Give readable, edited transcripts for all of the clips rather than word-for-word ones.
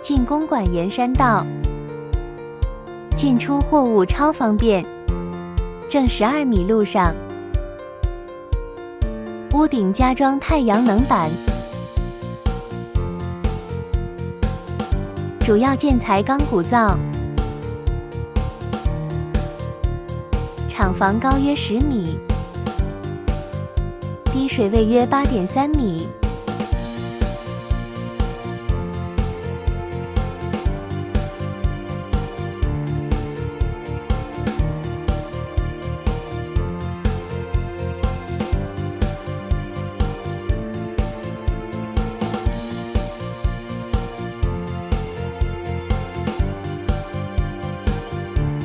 进公馆沿山道，进出货物超方便。正12米路上，屋顶加装太阳能板，主要建材钢骨造，厂房高约10米，滴水位约8.3米。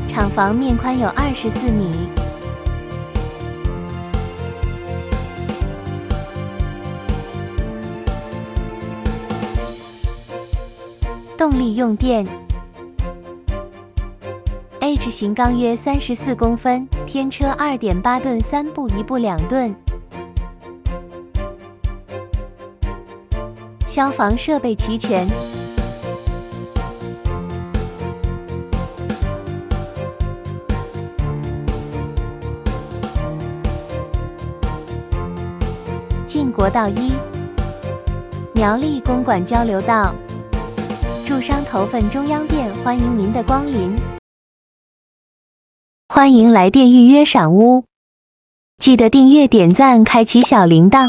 厂房面宽有24米，动力用电 H 型钢约34公分，天车2.8吨3部，1部2吨。消防设备齐全。进国道1，苗栗公馆交流道，驻商头份中央店欢迎您的光临，欢迎来电预约赏屋，记得订阅、点赞、开启小铃铛。